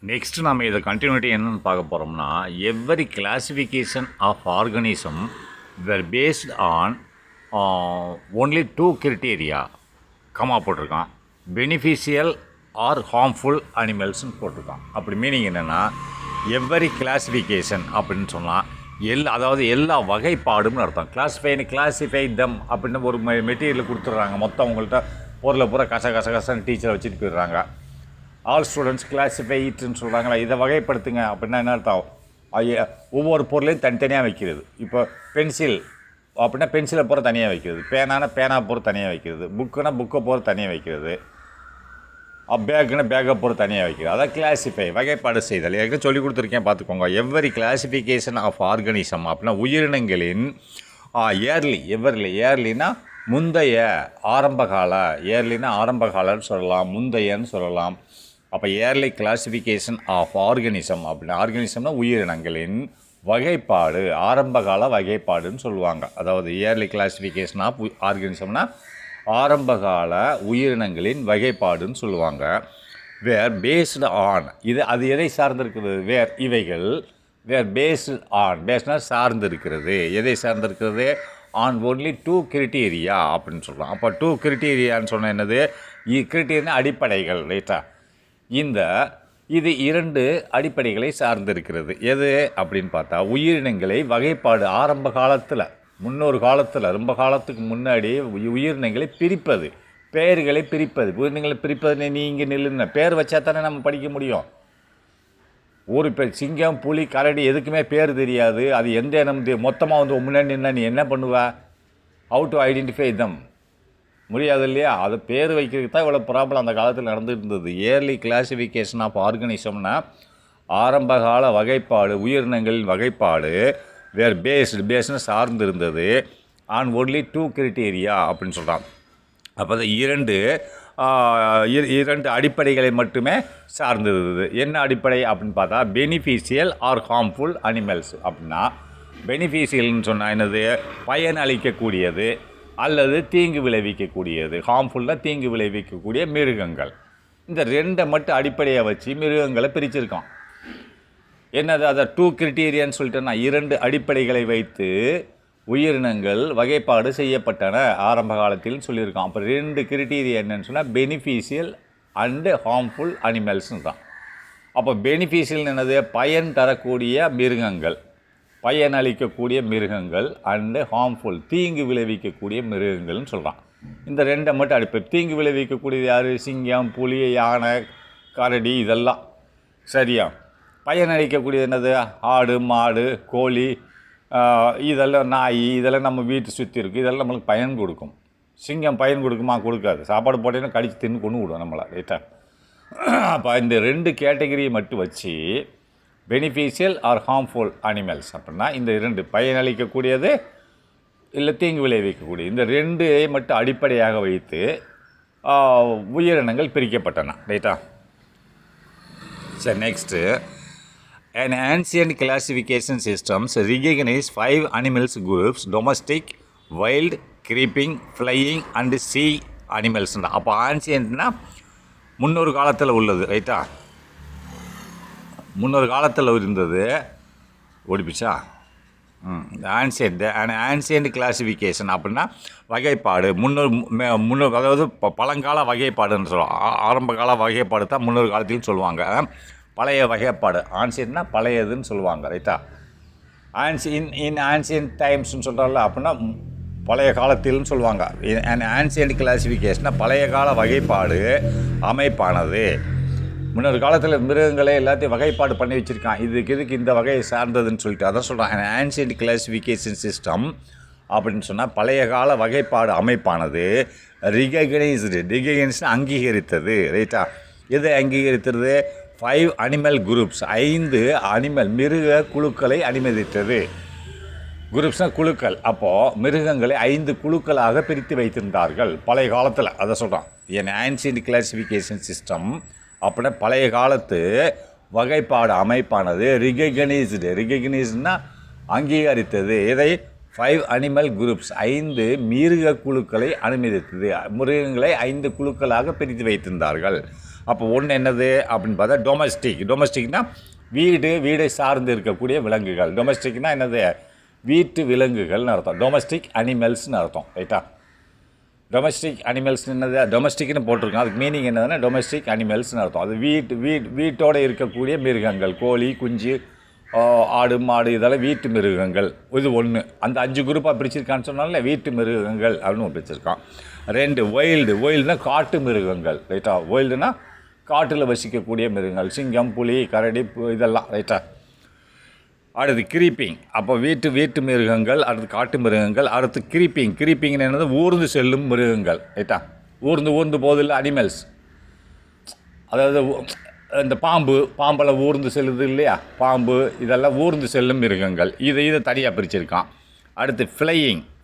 Next நம்ம இதை continuity என்னன்னு பார்க்க போகிறோம்னா every classification of organism were based on only two criteria comma போட்டிருக்கான் பெனிஃபிஷியல் ஆர் ஹார்ம்ஃபுல் அனிமல்ஸ்னு போட்டிருக்கான். அப்படி மீனிங் என்னென்னா எவ்வரி கிளாசிஃபிகேஷன் அப்படின்னு சொன்னால் அதாவது எல்லா வகைப்பாடும்னு அர்த்தம். கிளாஸிஃபை தம் அப்படின்னு ஒரு மெட்டீரியல் கொடுத்துட்றாங்க. மொத்தம் உங்கள்கிட்ட பொருளை பூரா கசன்னு டீச்சரை வச்சுட்டு போயிடுறாங்க. ஆல் ஸ்டூடெண்ட்ஸ் கிளாஸிஃபை இட்னு சொல்கிறாங்களா, இதை வகைப்படுத்துங்க அப்படின்னா என்ன அர்த்தம்? ஒவ்வொரு பொருளையும் தனித்தனியாக வைக்கிறது. இப்போ பென்சில் அப்படின்னா பென்சிலை பூரா தனியாக வைக்கிறது, பேனா பூரா தனியாக வைக்கிறது, புக்குனா புக்கை பூரா தனியாக வைக்கிறது, பேக்குன்னா பேக்கை பூரா தனியாக வைக்கிறது. அதான் கிளாஸிஃபை, வகைப்பாடு செய்தல். எனக்கு சொல்லிக் கொடுத்துருக்கேன் பார்த்துக்கோங்க. எவ்வரி கிளாஸிஃபிகேஷன் ஆஃப் ஆர்கனிசம் அப்படின்னா உயிரினங்களின் ஏர்லினா முந்தைய ஆரம்பகால, ஏர்லினா ஆரம்பகாலன்னு சொல்லலாம், முந்தையன்னு சொல்லலாம். அப்போ ஏர்லி கிளாஸிஃபிகேஷன் ஆஃப் ஆர்கனிசம் அப்படின்னா ஆர்கனிசம்னா உயிரினங்களின் வகைப்பாடு, ஆரம்பகால வகைப்பாடுன்னு சொல்லுவாங்க. அதாவது ஏர்லி கிளாஸிஃபிகேஷன் ஆஃப் ஆர்கனிசம்னா ஆரம்பகால உயிரினங்களின் வகைப்பாடுன்னு சொல்லுவாங்க. வேர் பேஸ்டு ஆன், அது எதை சார்ந்திருக்கிறது? இவைகள் பேஸ்ட்னா சார்ந்திருக்கிறது. எதை சார்ந்திருக்கிறது? ஆன் ஒன்லி டூ கிரிட்டீரியா அப்படின்னு சொல்கிறோம். அப்போ டூ கிரிட்டீரியான்னு சொன்ன என்னது? கிரிட்டீரியா அடிப்படைகள், ரைட்டா? இது இரண்டு அடிப்படைகளை சார்ந்திருக்கிறது. எது அப்படின்னு பார்த்தா உயிரினங்களை வகைப்பாடு ஆரம்ப காலத்தில், முன்னொரு காலத்தில், ரொம்ப காலத்துக்கு முன்னாடி உயிரினங்களை பிரிப்பது, பெயர்களை பிரிப்பது. உயிரினங்களை பிரிப்பது நீ இங்கே நில்லுன்னு பேர் வச்சா தானே நம்ம படிக்க முடியும். ஒரு பேர் சிங்கம், புலி, கரடி எதுக்குமே பேர் தெரியாது. அது எந்த இனம் மொத்தமாக வந்து முன்னாடி நின்னா நீ என்ன பண்ணுவ? ஹவு டு ஐடென்டிஃபை தம்? முடியாது இல்லையா? அது பேர் வைக்கிறதுக்கு தான் இவ்வளோ ப்ராப்ளம் அந்த காலத்தில் நடந்துட்டு இருந்தது. ஏர்லி கிளாஸிஃபிகேஷன் ஆஃப் ஆர்கனிசம்னா ஆரம்பகால வகைப்பாடு, உயிரினங்களின் வகைப்பாடு பேஸ்னு சார்ந்து இருந்தது. ஆன் ஒன்லி டூ கிரிட்டீரியா அப்படின்னு சொல்கிறான். அப்போ இரண்டு அடிப்படைகளை மட்டுமே சார்ந்திருந்தது. என்ன அடிப்படை அப்படின்னு பார்த்தா பெனிஃபிஷியல் ஆர் ஹார்ம்ஃபுல் அனிமல்ஸ். அப்படின்னா பெனிஃபிஷியல்னு சொன்னால் என்னது? பயன் அளிக்கக்கூடியது அல்லது தீங்கு விளைவிக்கக்கூடியது. ஹார்ம்ஃபுல்லாக தீங்கு விளைவிக்கக்கூடிய மிருகங்கள். இந்த ரெண்டை மட்டும் அடிப்படையாக வச்சு மிருகங்களை பிரிச்சிருக்கான். என்னது? அதை டூ கிரிட்டீரியான்னு சொல்லிட்டேன்னா இரண்டு அடிப்படைகளை வைத்து உயிரினங்கள் வகைப்பாடு செய்யப்பட்டன ஆரம்ப காலத்தில் சொல்லியிருக்கான். அப்போ ரெண்டு கிரிட்டீரியா என்னன்னு சொன்னால் பெனிஃபிஷியல் அண்டு ஹார்ம்ஃபுல் அனிமல்ஸ்னு தான். அப்போ பெனிஃபிஷியல் என்னது? பயன் தரக்கூடிய மிருகங்கள், பயனளிக்கக்கூடிய மிருகங்கள், அண்டு ஹார்ம்ஃபுல் தீங்கு விளைவிக்கக்கூடிய மிருகங்கள்னு சொல்கிறான். இந்த ரெண்டை மட்டும் அடிப்படை. தீங்கு விளைவிக்கக்கூடியது யார்? சிங்கம், புலி, யானை, கரடி, இதெல்லாம் சரியா. பயனளிக்கக்கூடியது என்னது? ஆடு, மாடு, கோழி, இதெல்லாம் நாய், இதெல்லாம் நம்ம வீட்டு சுற்றி இருக்குது, இதெல்லாம் நம்மளுக்கு பயன் கொடுக்கும். சிங்கம் பயன் கொடுக்குமா? கொடுக்காது. சாப்பாடு போட்டேன்னா கடிச்சு தின்னு கொண்டு விடும் நம்மளை, ரைட்டா? அப்போ இந்த ரெண்டு கேட்டகரியை மட்டும் வச்சு பெனிஃபிஷியல் ஆர் ஹார்ம்ஃபுல் அனிமல்ஸ் அப்படின்னா இந்த இரண்டு, பயனளிக்கக்கூடியது இல்லை தீங்கு விளைவிக்கக்கூடிய, இந்த ரெண்டு மட்டும் அடிப்படையாக வைத்து உயிரினங்கள் பிரிக்கப்பட்டன, ரைட்டா? சரி, next an ancient classification systems recognize 5 animals groups: domestic, wild, creeping, flying and sea animals. அப்போ ஆன்சியன்ட்னா முன்னொரு காலத்தில் உள்ளது, ரைட்டா? முன்னொரு காலத்தில் இருந்தது. ஓடிப்பிச்சா? ஆன்சியன்ட் கிளாஸிஃபிகேஷன் அப்படின்னா வகைப்பாடு, முன்னொரு அதாவது பழங்கால வகைப்பாடுன்னு சொல்லுவோம். ஆரம்ப கால வகைப்பாடு தான் முன்னொரு காலத்தில்னு சொல்லுவாங்க. பழைய வகைப்பாடு ஆன்சியன்ட்னா பழையதுன்னு சொல்லுவாங்க, ரைட்டா? ஆன்சியன்ட் டைம்ஸ்னு சொல்கிறால அப்படின்னா பழைய காலத்தில்னு சொல்லுவாங்க. ஆன்சியன்ட் கிளாஸிஃபிகேஷனாக பழைய கால வகைப்பாடு அமைப்பானது. முன்னொரு காலத்தில் மிருகங்களே எல்லாத்தையும் வகைப்பாடு பண்ணி வச்சுருக்கான். இதுக்கு இந்த வகையை சார்ந்ததுன்னு சொல்லிட்டு அதான் சொல்கிறான். ஆன்சியன்ட் கிளாஸிஃபிகேஷன் சிஸ்டம் அப்படின்னு சொன்னால் பழைய கால வகைப்பாடு அமைப்பானது ரிகக்னைஸ்டு அங்கீகரித்தது, ரைட்டா? எதை அங்கீகரித்தது? 5 அனிமல் குரூப்ஸ், 5 மிருக குழுக்களை அனுமதித்தது. குரூப்ஸ்னால் குழுக்கள். அப்போது மிருகங்களை 5 குழுக்களாக பிரித்து வைத்திருந்தார்கள் பழைய காலத்தில். அதை சொல்கிறான். என் ஆன்சியன்ட் கிளாஸிஃபிகேஷன் சிஸ்டம் அப்படின்னா பழைய காலத்து வகைப்பாடு அமைப்பானது ரிகக்னைஸ்டுனா அங்கீகரித்தது. இதை 5 அனிமல் குரூப்ஸ், 5 மிருக குழுக்களை அனுமதித்தது. மிருகங்களை 5 குழுக்களாக பிரித்து வைத்திருந்தார்கள். அப்போ ஒன்று என்னது அப்படின்னு பார்த்தா டொமஸ்டிக்னால் வீடை சார்ந்து இருக்கக்கூடிய விலங்குகள். டொமஸ்டிக்னால் என்னது, வீட்டு விலங்குகள்னு அர்த்தம். டொமஸ்டிக் அனிமல்ஸ்னு அர்த்தம். ரைட்டா? டொமஸ்டிக் அனிமல்ஸ் என்னது, டொமஸ்டிக்னு போட்டிருக்கோம். அதுக்கு மீனிங் என்னதுன்னா டொமஸ்டிக் அனிமல்ஸ்னு அர்த்தம். அது வீட்டோடு இருக்கக்கூடிய மிருகங்கள், கோழி, குஞ்சு, ஆடு, மாடு, இதெல்லாம் வீட்டு மிருகங்கள். இது ஒன்று. அந்த 5 குரூப்பாக பிரிச்சிருக்கான்னு சொன்னால வீட்டு மிருகங்கள் அப்படின்னு பிரிச்சிருக்கான். 2 ஒயில்டுனா காட்டு மிருகங்கள். ரைட்டா? ஒயில்டுனா காட்டில் வசிக்கக்கூடிய மிருகங்கள், சிங்கம், புலி, கரடி, இதெல்லாம். ரைட்டா? அடுத்து கிரீப்பிங். அப்போ வீட்டு மிருகங்கள், அடுத்து காட்டு மிருகங்கள், அடுத்து கிரீப்பிங்னு என்னது, ஊர்ந்து செல்லும் மிருகங்கள். ரைட்டா? ஊர்ந்து போதில்லை அனிமல்ஸ். அதாவது இந்த பாம்பெல்லாம் ஊர்ந்து செல்லுது இல்லையா, பாம்பு, இதெல்லாம் ஊர்ந்து செல்லும் மிருகங்கள். இதை தனியாக பிரிச்சிருக்கான். அடுத்து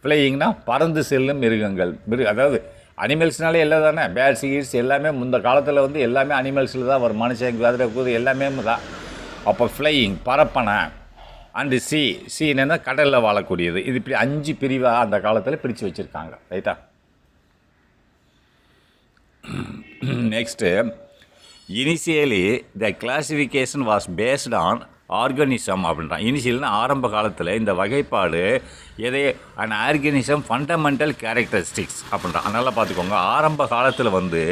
ஃப்ளையிங்னா பறந்து செல்லும் மிருகங்கள். அதாவது அனிமல்ஸ்னாலே எல்லாம் தானே, பேட்ஸ், கீட்ஸ் எல்லாமே இந்த காலத்தில் வந்து எல்லாமே அனிமல்ஸில் தான் வரும். மனுஷன், குதிரை, கூது எல்லாமே தான். அப்போ ஃப்ளையிங் பறப்பனை. அண்டு சீன்னா கடலில் வாழக்கூடியது. இது இப்படி 5 பிரிவாக அந்த காலத்தில் பிரித்து வச்சுருக்காங்க. ரைட்டா? Next, initially the classification was based on organism அப்படின்றான். இனிஷியல்னு ஆரம்ப காலத்தில் இந்த வகைப்பாடு அண்ட் ஆர்கனிசம் ஃபண்டமெண்டல் கேரக்டரிஸ்டிக்ஸ் அப்படின்றான். அதனால் பார்த்துக்கோங்க, ஆரம்ப காலத்தில் வந்து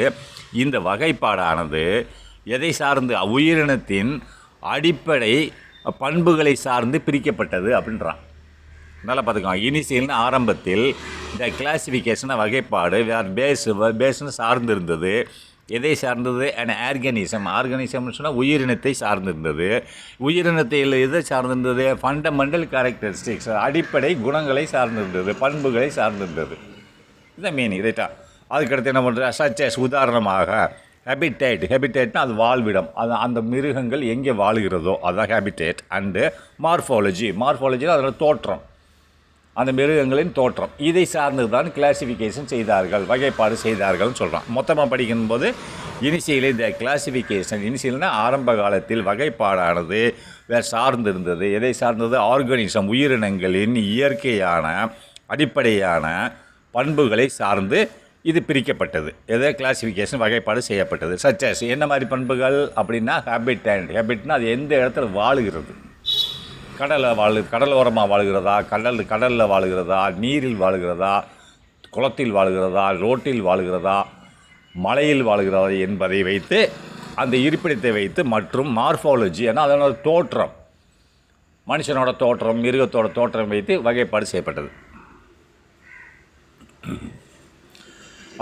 இந்த வகைப்பாடானது எதை சார்ந்து, உயிரினத்தின் அடிப்படை பண்புகளை சார்ந்து பிரிக்கப்பட்டது அப்படின்றான். நல்லா பார்த்துக்கோங்க, இனிஷியல்னு ஆரம்பத்தில் இந்த கிளாசிஃபிகேஷனை வகைப்பாடு பேஸ்னு சார்ந்து இருந்தது. எதை சார்ந்தது, அண்ட் ஆர்கனிசம்னு சொன்னால் உயிரினத்தை சார்ந்திருந்தது. உயிரினத்தில் எதை சார்ந்திருந்தது, ஃபண்டமெண்டல் கேரக்டரிஸ்டிக்ஸ் அடிப்படை குணங்களை சார்ந்திருந்தது, பண்புகளை சார்ந்திருந்தது. இதுதான் மீனிங். ரைட்டா? அதுக்கடுத்து என்ன பண்ணுறது, சச்சஸ் உதாரணமாக ஹேபிட்டேட்னா அது வாழ்விடம், அது அந்த மிருகங்கள் எங்கே வாழுகிறதோ அதுதான் ஹேபிட்டேட். அண்டு மார்ஃபாலஜினா அதோட தோற்றம், அந்த மிருகங்களின் தோற்றம். இதை சார்ந்து தான் கிளாசிஃபிகேஷன் செய்தார்கள், வகைப்பாடு செய்தார்கள்னு சொல்கிறான். மொத்தமாக படிக்கும்போது இனிஷியலி இந்த கிளாசிஃபிகேஷன், இனிஷியல்னா ஆரம்ப காலத்தில் வகைப்பாடானது சார்ந்திருந்தது. எதை சார்ந்தது, ஆர்கனிசம் உயிரினங்களின் இயற்கையான அடிப்படையான பண்புகளை சார்ந்து இது பிரிக்கப்பட்டது. எதை கிளாசிஃபிகேஷன் வகைப்பாடு செய்யப்பட்டது. சச்சஸ் என்ன மாதிரி பண்புகள் அப்படின்னா, ஹேபிட்னா அது எந்த இடத்துல வாழுகிறது, கடலோரமாக வாழுகிறதா, கடலில் வாழுகிறதா, நீரில் வாழுகிறதா, குளத்தில் வாழுகிறதா, ரோட்டில் வாழுகிறதா, மலையில் வாழுகிறதா என்பதை வைத்து, அந்த இருப்பிடத்தை வைத்து, மற்றும் மார்ஃபாலஜி ஏன்னா அதனோட தோற்றம், மனுஷனோட தோற்றம், மிருகத்தோட தோற்றம் வைத்து வகைப்பாடு செய்யப்பட்டது.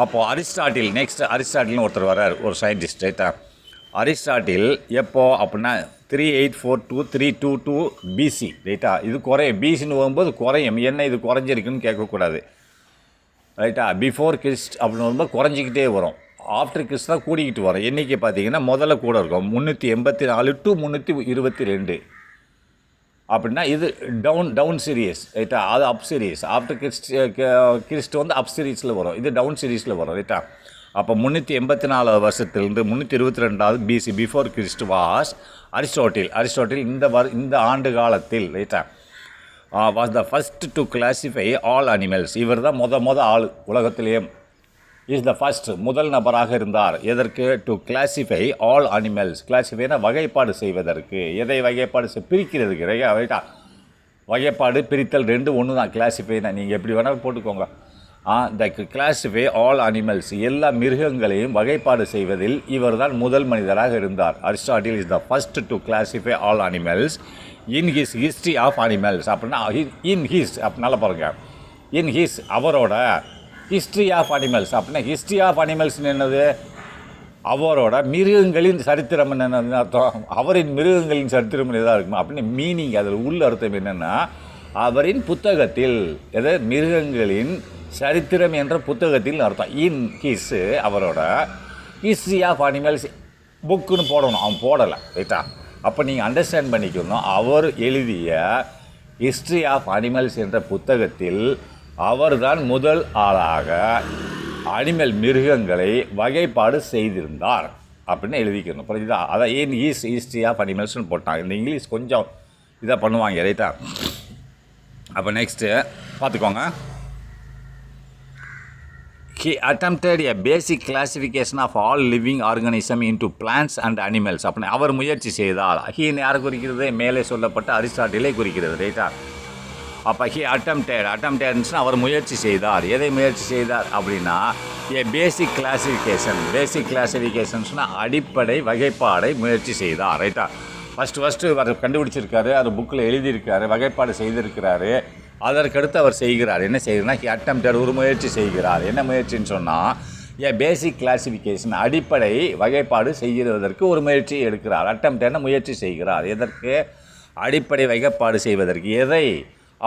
அப்போது அரிஸ்டாட்டில்னு ஒருத்தர் வர்றார், ஒரு சயின்டிஸ்ட். ரைட்டா? அரிஸ்டாட்டில் எப்போ அப்படின்னா 384 to 322 BC. ரைட்டா? இது குறையும், பிசின்னு வரும்போது குறையும். என்ன இது குறைஞ்சிருக்குன்னு கேட்கக்கூடாது. ரைட்டா? பிஃபோர் கிறிஸ்ட் அப்படின்னு வரும்போது குறைஞ்சிக்கிட்டே வரும். ஆஃப்டர் கிறிஸ்ட் தான் கூடிக்கிட்டு வரும். எண்ணிக்கை பார்த்தீங்கன்னா முதல்ல கூட இருக்கும் 384 to 322 அப்படின்னா இது டவுன் சீரீஸ். ரைட்டா? அது அப் சீரீஸ். ஆஃப்டர் கிறிஸ்ட் வந்து அப் சீரீஸில் வரும், இது டவுன் சீரீஸில் வரும். ரைட்டா? அப்போ 384 வருஷத்துலேருந்து 322 BC before Christ was Aristotle இந்த ஆண்டு காலத்தில். ரைட்டா? Was the first to classify all animals. இவர் தான் மொத ஆள் உலகத்திலேயே, இஸ் த ஃபஸ்ட் முதல் நபராக இருந்தார். எதற்கு, டு கிளாசிஃபை ஆல் அனிமல்ஸ். கிளாசிஃபைனா வகைப்பாடு செய்வதற்கு, எதை வகைப்பாடு பிரிக்கிறதுக்கு. ரைட்டா? வகைப்பாடு பிரித்தல் 2 ஒன்று தான். கிளாசிஃபைனா நீங்கள் எப்படி வேணாலும் போட்டுக்கோங்க. த கிளாசிஃபை ஆல் அனிமல்ஸ், எல்லா மிருகங்களையும் வகைப்பாடு செய்வதில் இவர் தான் முதல் மனிதராக இருந்தார். Aristotle is the first to classify all animals in his history of animals. அப்படின்னா இன் ஹிஸ் அப்படின்னால பாருங்கள், இன் ஹிஸ் அவரோட ஹிஸ்ட்ரி ஆஃப் அனிமல்ஸ். அப்படின்னா ஹிஸ்ட்ரி ஆஃப் அனிமல்ஸ்னு என்னது, அவரோட மிருகங்களின் சரித்திரம் என்னென்னு அர்த்தம். அவரின் மிருகங்களின் சரித்திரம் எதாக இருக்குமா அப்படின்னு மீனிங். அதில் உள்ள அர்த்தம் என்னென்னா, அவரின் புத்தகத்தில், மிருகங்களின் சரித்திரம் என்ற புத்தகத்தில் அர்த்தம். இன் ஹிஸ் அவரோட ஹிஸ்ட்ரி ஆஃப் அனிமல்ஸ் புக்குன்னு போடணும், அவன் போடலை. ரைட்டா? அப்போ நீங்கள் அண்டர்ஸ்டாண்ட் பண்ணிக்கணும், அவர் எழுதிய ஹிஸ்ட்ரி ஆஃப் அனிமல்ஸ் என்ற புத்தகத்தில் அவர்தான் முதல் ஆளாக மிருகங்களை வகைப்பாடு செய்திருந்தார் அப்படின்னு எழுதிக்கணும். புரியுதா? அதான் ஏன் ஹிஸ்ட்ரி ஆஃப் அனிமல்ஸ்னு போட்டாங்க. இந்த இங்கிலீஷ் கொஞ்சம் இதாக பண்ணுவாங்க. ரைட்டா? அப்போ நெக்ஸ்ட்டு பார்த்துக்கோங்க, He attempted a basic classification of all living organism into plants and animals. அப்படி அவர் முயற்சி செய்தார். ஹீன்னு யாரை குறிக்கிறது? மேலே சொல்லப்பட்ட அரிஸ்டாட்டிலை குறிக்கிறது. ரைட்டா? அப்போ அட்டம்ப்டட்ஸ்னா அவர் முயற்சி செய்தார். எதை முயற்சி செய்தார் அப்படின்னா பேசிக் கிளாசிஃபிகேஷன்ஸ்னால் அடிப்படை வகைப்பாடை முயற்சி செய்தார். ரைட்டா? ஃபஸ்ட்டு அவர் கண்டுபிடிச்சிருக்காரு, அது புக்கில் எழுதியிருக்காரு, வகைப்பாடு செய்திருக்கிறாரு. அதற்கடுத்து அவர் செய்கிறார். என்ன செய்கிறார்னா அட்டம்ப்டட் ஒரு முயற்சி செய்கிறார். என்ன முயற்சின்னு சொன்னால் பேசிக் கிளாசிஃபிகேஷன் அடிப்படை வகைப்பாடு செய்வதற்கு ஒரு முயற்சி எடுக்கிறார். அட்டம்ப்டட்னா முயற்சி செய்கிறார். எதற்கு? அடிப்படை வகைப்பாடு செய்வதற்கு. எதை?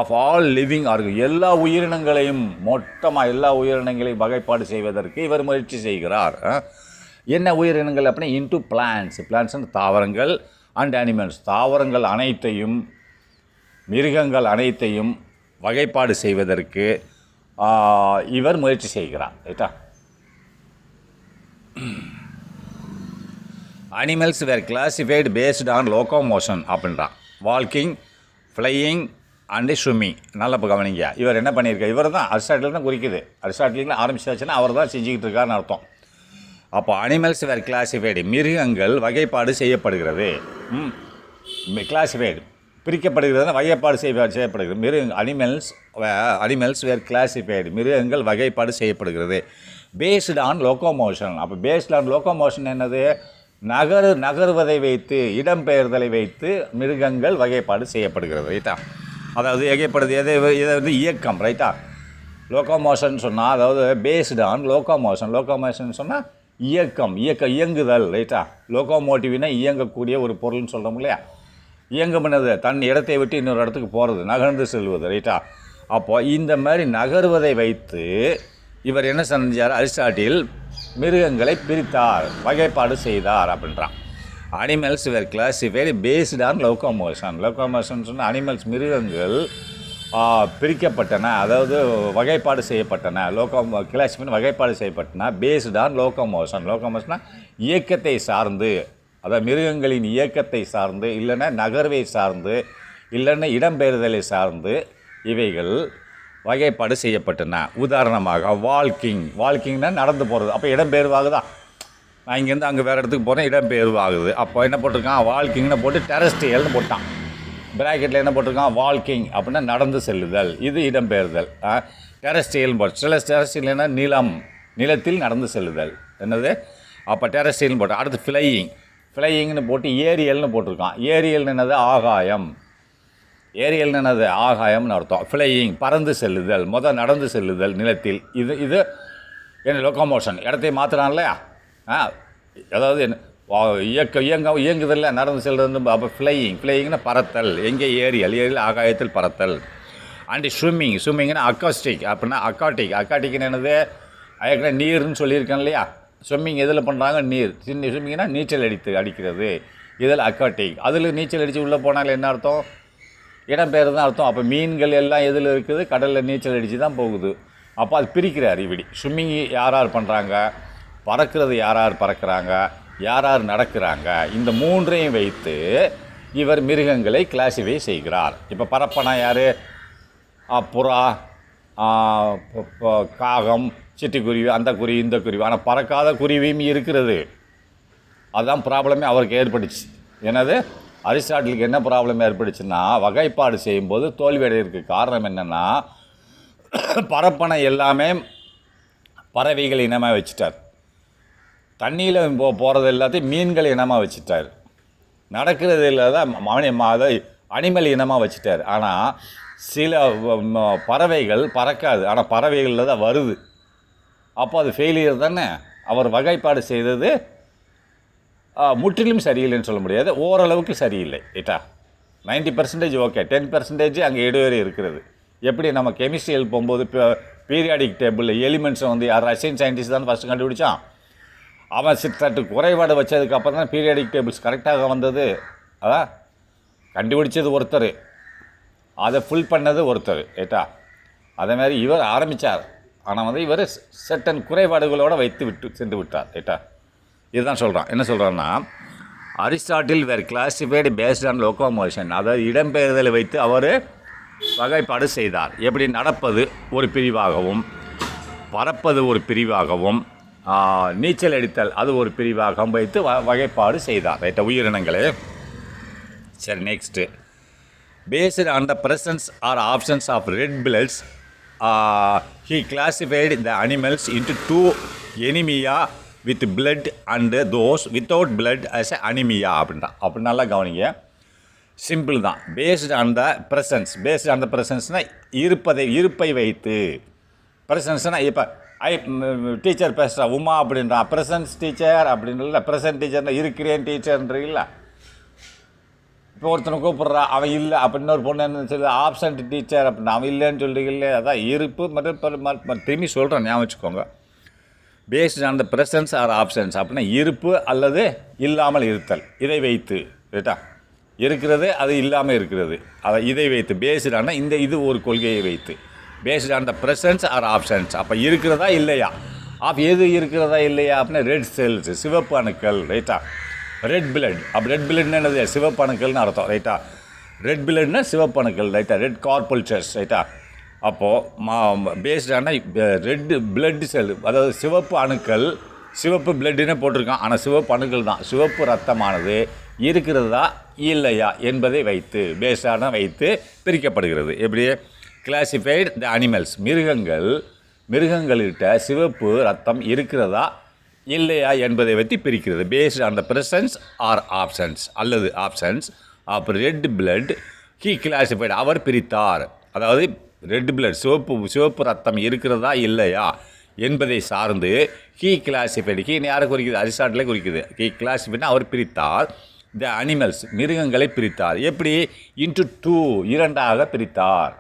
ஆஃப் ஆல் லிவிங் எல்லா உயிரினங்களையும் மொத்தமாக எல்லா உயிரினங்களையும் வகைப்பாடு செய்வதற்கு இவர் முயற்சி செய்கிறார். என்ன உயிரினங்கள் அப்படின்னா இன்டு பிளான்ட்ஸ்னு தாவரங்கள் அண்ட் அனிமல்ஸ் தாவரங்கள் அனைத்தையும் மிருகங்கள் அனைத்தையும் வகைப்பாடு செய்வதற்கு இவர் முயற்சி செய்கிறார். ரைட்டா? Animals were classified based on locomotion அப்படின்றான். வால்கிங், ஃப்ளையிங் அண்டு ஸ்விம்மிங். நல்ல கவனிங்க. இவர் என்ன பண்ணியிருக்கார்? இவர் தான் அரிஸ்டாட்டில் தான் குறிக்குது. அரிஸ்டாட்டில் ஆரம்பிச்சாச்சுன்னா அவர் தான் செஞ்சுக்கிட்டு இருக்காருன்னு அர்த்தம். அப்போ அனிமல்ஸ் வேர் கிளாசிஃபைடு மிருகங்கள் வகைப்பாடு செய்யப்படுகிறது. கிளாசிஃபைடு பிரிக்கப்படுகிறது, வகைப்பாடு செய்யப்படுகிறது. அனிமல்ஸ் வேர் கிளாசிஃபைடு மிருகங்கள் வகைப்பாடு செய்யப்படுகிறது பேஸ்டு ஆன் லோகோமோஷன். அப்போ பேஸ்டு ஆன் லோகோமோஷன் என்னது? நகர்வதை வைத்து இடம்பெயர்தலை வைத்து மிருகங்கள் வகைப்பாடு செய்யப்படுகிறது. ரைட்டா? அதாவது வகைப்படுது இதை வந்து இயக்கம். ரைட்டா? லோகோமோஷன் சொன்னால் அதாவது பேஸ்டு ஆன் லோகோமோஷன் சொன்னால் இயங்குதல். ரைட்டா? லோகோமோட்டிவ்னா இயங்கக்கூடிய ஒரு பொருள்னு சொல்கிறோம் இல்லையா? இயங்கும்னது தன் இடத்தை விட்டு இன்னொரு இடத்துக்கு போகிறது, நகர்ந்து செல்வது. ரைட்டா? அப்போது இந்த மாதிரி நகர்வதை வைத்து இவர் என்ன செஞ்சார்? அரிஸ்டாட்டில் மிருகங்களை பிரித்தார், வகைப்பாடு செய்தார் அப்படின்றான். Animals were classified based on locomotion சொன்னால் அனிமல்ஸ் மிருகங்கள் பிரிக்கப்பட்டன, அதாவது வகைப்பாடு செய்யப்பட்டன. கிளாசிஃபைடு வகைப்பாடு செய்யப்பட்டன பேஸ்டு ஆன் லோகோமோஷன்னா இயக்கத்தை சார்ந்து, அதாவது மிருகங்களின் இயக்கத்தை சார்ந்து, இல்லைன்னா நகர்வை சார்ந்து, இல்லைன்னா இடம்பெயர்தலை சார்ந்து இவைகள் வகைப்பாடு செய்யப்பட்டன. உதாரணமாக வால்கிங்னா நடந்து போகிறது. அப்போ இடம்பெயர்வாகுதா? நான் இங்கேருந்து அங்கே வேறு இடத்துக்கு போகிறேன், இடம்பெயர்வாகுது. அப்போ என்ன போட்டிருக்கான்? வால்கிங்னு போட்டு டெரஸ்ட்ரியல்னு போட்டான். பிராக்கெட்டில் என்ன போட்டிருக்கான்? வால்கிங் அப்படின்னா நடந்து செல்லுதல், இது இடம்பெயர்தல். டெரஸ்ட்ரியல்னு போட்டு டெரஸ்ட்ரியல்னா நிலத்தில் நடந்து செல்லுதல். என்னது? அப்போ டெரஸ்ட்ரியல்னு போட்டான். அடுத்து ஃப்ளையிங்னு போட்டு ஏரியல்னு போட்டிருக்கான். ஏரியல்னு என்னது? ஆகாயம்னு அர்த்தம். ஃப்ளையிங் பறந்து செல்லுதல், நடந்து செல்லுதல் நிலத்தில். இது என்ன? லோகோமோஷன். இடத்தை மாற்றுறான் இல்லையா? அதாவது இயங்குதல் நடந்து செல்வது. அப்போ ஃப்ளையிங்னா பறத்தல். எங்கே? ஏரியல் ஆகாயத்தில் பறத்தல். அண்டு ஸ்விம்மிங்னா அக்காஸ்டிக் அப்படின்னா அக்காட்டிக்னு என்னது? நீர்னு சொல்லியிருக்கேன் இல்லையா? ஸ்விம்மிங் எதில் பண்ணுறாங்க? நீர். ஸ்விம்மிங்னா நீச்சல் அடிக்கிறது. இதில் அக்வாட்டிக். அதில் நீச்சல் அடித்து உள்ளே போனாலும் என்ன அர்த்தம்? இடம்பெயர் தான் அர்த்தம். அப்போ மீன்கள் எல்லாம் எதில் இருக்குது? கடலில் நீச்சல் அடித்து தான் போகுது. அப்போ அது பிரிக்கிறார் இப்படி. ஸ்விம்மிங் யார் பண்ணுறாங்க? பறக்கிறது யார் பறக்கிறாங்க? யார் நடக்கிறாங்க? இந்த மூன்றையும் வைத்து இவர் மிருகங்களை கிளாசிஃபை செய்கிறார். இப்போ பறப்பனா யார்? புறா, காகம், சிட்டுக்குருவி, அந்த குருவி, இந்த குருவி. ஆனால் பறக்காத குருவியும் இருக்கிறது. அதுதான் ப்ராப்ளமே அவருக்கு ஏற்பட்டுச்சு. என்னது? அரிஸ்டாட்டிலுக்கு என்ன ப்ராப்ளம் ஏற்பட்டுச்சுன்னா வகைப்பாடு செய்யும்போது தோல்வியடைகிறதுக்கு காரணம் என்னென்னா பறப்பனை எல்லாமே பறவைகள் இனமாக வச்சுட்டார். தண்ணியில் போகிறது எல்லாத்தையும் மீன்கள் இனமாக வச்சுட்டார். நடக்கிறது இல்லாத அனிமல் இனமாக வச்சுட்டார். ஆனால் சில பறவைகள் பறக்காது, ஆனால் பறவைகளில் தான் வருது. அப்போ அது ஃபெயிலியர் தானே. அவர் வகைப்பாடு செய்தது முற்றிலும் சரியில்லைன்னு சொல்ல முடியாது, ஓரளவுக்கு சரியில்லை. ரைட்டா? 90% ஓகே, 10% அங்கே இடைவெளி இருக்கிறது. எப்படி நம்ம கெமிஸ்ட்ரியில் போகும்போது பீரியாடிக் டேபிளில் எலிமெண்ட்ஸை வந்து யார் ரஷ்யன் சயின்டிஸ்ட் தான் ஃபஸ்ட்டு கண்டுபிடிச்சான். அவன் சற்று குறைபாடு வச்சதுக்கப்புறம் தான் பீரியாடிக் டேபிள்ஸ் கரெக்டாக வந்தது. அதான் கண்டுபிடிச்சது ஒருத்தர், அதை ஃபுல் பண்ணது ஒருத்தர். ரைட்டா? அதே மாதிரி இவர் ஆரம்பித்தார், ஆனால் வந்து இவர் சட்டன் குறைபாடுகளோடு வைத்து சென்று விட்டார். ரைட்டா? இதுதான் சொல்கிறான். என்ன சொல்கிறான்னா Aristotle were classified based on locomotion, அதாவது இடம்பெயர்தலை வைத்து அவர் வகைப்பாடு செய்தார். எப்படி நடப்பது ஒரு பிரிவாகவும், பறப்பது ஒரு பிரிவாகவும் நீச்சல் அடித்தல் அது ஒரு பிரிவாகவும் வைத்து வகைப்பாடு செய்தார். ரைட்டா, உயிரினங்களே. சரி, next. Based on the presence or absence of red bloods he classified the animals into two anemia with blood and those without blood as anemia அப்படின்றான். அப்படி நல்லா கவனிங்க. சிம்பிள் தான். பேஸ்டு ஆன் த ப்ரெசன்ஸ்னால் இருப்பை வைத்து. ப்ரெசன்ஸ்னால் இப்போ டீச்சர் பேசுகிறா உமா அப்படின்றா, ப்ரெசன்ஸ் டீச்சர் அப்படின்றல, ப்ரெசன்ட் டீச்சர்னால் இருக்கிறேன் டீச்சர்ன்றீங்களா. இப்போ ஒருத்தனை கூப்பிட்றா, அவன் இல்லை அப்படின்னு ஒரு பொண்ணு என்ன சொல்லி ஆப்சண்ட் டீச்சர் அப்படின்னு அவன் இல்லைன்னு சொல்கிறீங்களே, அதான் இருப்பு மற்றும் திரும்பி சொல்கிறேன், ஞாபகம் வச்சுக்கோங்க. Based on the presence or options அப்படின்னா இருப்பு அல்லது இல்லாமல் இருத்தல், இதை வைத்து. ரைட்டா, இருக்கிறது அது இல்லாமல் இருக்கிறது, அதை இதை வைத்து. பேஸ்டான இது ஒரு கொள்கையை வைத்து. Based on the presence or options, அப்போ இருக்கிறதா இல்லையா, எது இருக்கிறதா இல்லையா அப்படின்னா ரெட் செல்ஸ், சிவப்பு அணுக்கள். ரைட்டா, ரெட் பிளட். அப்போ ரெட் பிளட்னா என்னது, சிவப்பு அணுக்கள்னு அர்த்தம். ரைட்டா, ரெட் பிளட்னா சிவப்பு அணுக்கள். ரைட்டா, ரெட் கார்பல்ச்சர்ஸ். ரைட்டா, அப்போது பேஸ்டான ரெட் பிளட் செல், அதாவது சிவப்பு அணுக்கள். சிவப்பு பிளட்டுன்னு போட்டிருக்கான், ஆனால் சிவப்பு அணுக்கள் தான். சிவப்பு ரத்தமானது இருக்கிறதா இல்லையா என்பதை வைத்து, பேஸ்டான வைத்து பிரிக்கப்படுகிறது. எப்படி கிளாசிஃபைடு த அனிமல்ஸ், மிருகங்கள்கிட்ட சிவப்பு ரத்தம் இருக்கிறதா இல்லையா என்பதை வைத்து பிரிக்கிறது. Based on the presence or absence அல்லது absence of red blood he classified, அவர் பிரித்தார். அதாவது ரெட் பிளட் சிவப்பு ரத்தம் இருக்கிறதா இல்லையா என்பதை சார்ந்து ஹீ கிளாசிஃபைடு. ஹீ யாரை குறிக்குது, அரிஸ்டாட்டிலே குறிக்குது. He கிளாசிஃபைடுனா our பிரித்தார். த அனிமல்ஸ், மிருகங்களை பிரித்தார். எப்படி, இன்டு டூ, இரண்டாக பிரித்தார்.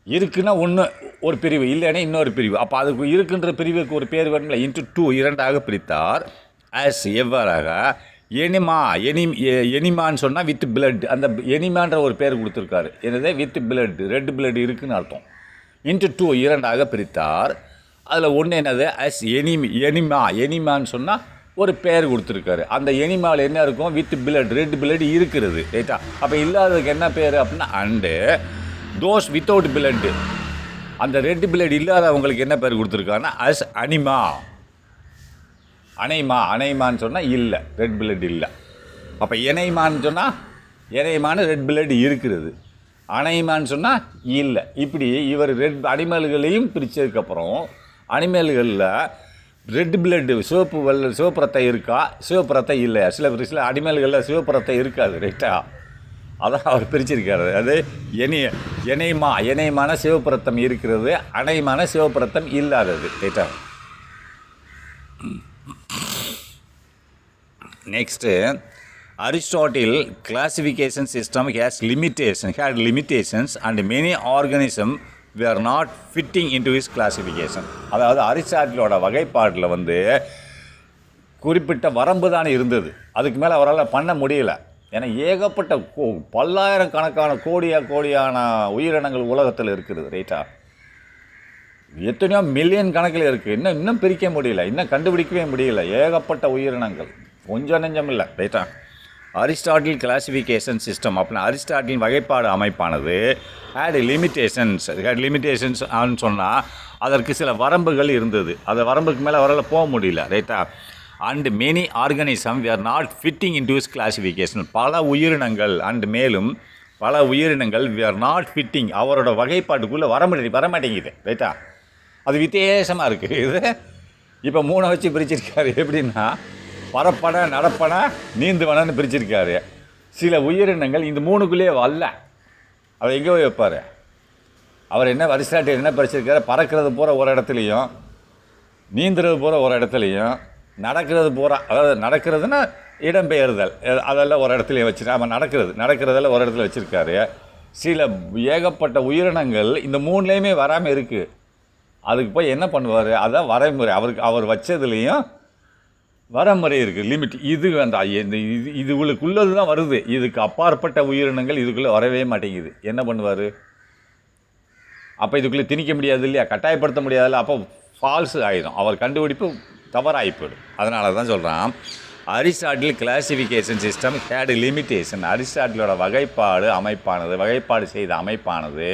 இருக்குன்னா ஒன்று ஒரு பிரிவு, இல்லைன்னா இன்னொரு பிரிவு. அப்போ அதுக்கு இருக்குன்ற பிரிவுக்கு ஒரு பேர் வேணும்ல. இன்ட்டு டூ, இரண்டாக பிரித்தார். ஆஸ் எவ்வாறாக எனிமான்னு சொன்னால் வித் பிளட், அந்த எனிமான்ற ஒரு பேர் கொடுத்துருக்காரு. என்னது, வித் பிளட், ரெட் பிளட் இருக்குன்னு அர்த்தம். இன்ட்டு டூ, இரண்டாக பிரித்தார். அதில் ஒன்று என்னது, அஸ் எனிமான்னு சொன்னால் ஒரு பேர் கொடுத்துருக்காரு. அந்த எனிமாவில் என்ன இருக்கும், வித் பிளட், ரெட் பிளட் இருக்கிறது. ரைட்டா, அப்போ இல்லாததுக்கு என்ன பேர் அப்படின்னா அண்டு தோஸ் வித்தவுட் பிளட், அந்த ரெட் பிளட் இல்லாதவங்களுக்கு என்ன பேர் கொடுத்துருக்காங்கன்னா அஸ் அனைமான்னு சொன்னால் இல்லை, ரெட் பிளட் இல்லை. அப்போ எனைமான்னு சொன்னால் எனைமான்னு ரெட் பிளட் இருக்கிறது, அனைமான்னு சொன்னால் இல்லை. இப்படி இவர் ரெட் அனிமல்களையும் பிரித்ததுக்கப்புறம் அனிமல்களில் ரெட் பிளட்டு சிவப்பு ரத்தம் இருக்கா, சிவப்பு ரத்தம் இல்லையா. சில அனிமல்களில் சிவப்பு ரத்தம் இருக்காது. ரைட்டா, அதான் அவர் பிரிச்சிருக்காரு. அது எனைமான சிவப்பு ரத்தம் இருக்கிறது, அனைமான சிவப்பு ரத்தம் இல்லாதது. ரைட்டா, next Aristotle classification system had limitations and many organisms were not fitting into his classification. அதாவது அரிஸ்டாட்டிலோட வகைப்பாட்டில் குறிப்பிட்ட வரம்பு தானே இருந்தது, அதுக்கு மேலே அவரால் பண்ண முடியல. ஏன்னா ஏகப்பட்ட பல்லாயிரக்கணக்கான கோடியான உயிரினங்கள் உலகத்தில் இருக்குது. ரைட்டா, எத்தனையோ மில்லியன் கணக்கில் இருக்குது. இன்னும் பிரிக்க முடியல, இன்னும் கண்டுபிடிக்கவே முடியல. ஏகப்பட்ட உயிரினங்கள், கொஞ்சம் நெஞ்சம் இல்லை. ரைட்டா, அரிஸ்டாட்டில் கிளாசிஃபிகேஷன் சிஸ்டம் அப்படின்னா அரிஸ்டாட்டிலின் வகைப்பாடு அமைப்பானது ஹேட் லிமிட்டேஷன்ஸ் சொன்னால் அதற்கு சில வரம்புகள் இருந்தது. அந்த வரம்புக்கு மேலே அவரால் போக முடியல. ரைட்டா, and many organism where not fitting in does classification, பல உயிரினங்கள் மேலும் பல உயிரினங்கள் வேர் நாட் ஃபிட்டிங், அவரோட வகைப்பாட்டுக்குள்ளே வரமாட்டேங்குது. ரைட்டா, அது வித்தியாசமாக இருக்குது. இது இப்போ 3 வச்சு பிரிச்சிருக்காரு. எப்படின்னா பரப்பனை, நடப்பனை, நீந்துவனன்னு பிரிச்சிருக்காரு. சில உயிரினங்கள் இந்த 3க்குள்ளேயே வரல. அவர் எங்கே போய் வைப்பார்? அவர் அரிஸ்டாட்டில் என்ன பிரிச்சிருக்காரு, பறக்கிறது பூரா ஒரு இடத்துலையும், நீந்துறது பூரா ஒரு இடத்துலையும், நடக்கிறது பூரா, அதாவது நடக்கிறதுனா இடம்பெயர்தல், அதெல்லாம் ஒரு இடத்துலையும் வச்சுருக்கா. அவன் நடக்கிறதெல்லாம் ஒரு இடத்துல வச்சுருக்காரு. சில ஏகப்பட்ட உயிரினங்கள் இந்த 3லேயுமே வராமல் இருக்குது. அதுக்கு போய் என்ன பண்ணுவார், அதான் வரைமுறை. அவர் வச்சதுலேயும் வரமுறை இருக்குது, லிமிட். இது இதுக்குள்ளது தான் வருது. இதுக்கு அப்பாற்பட்ட உயிரினங்கள் இதுக்குள்ளே வரவே மாட்டேங்குது. என்ன பண்ணுவார்? அப்போ இதுக்குள்ளே திணிக்க முடியாது இல்லையா, கட்டாயப்படுத்த முடியாதுல்ல. அப்போ ஃபால்ஸு ஆகிடும், அவர் கண்டுபிடிப்பு தவறாகிப்படும். அதனால தான் சொல்கிறான் Aristotle classification system had limitation. அரிஸ்டாட்டிலோட வகைப்பாடு செய்த அமைப்பானது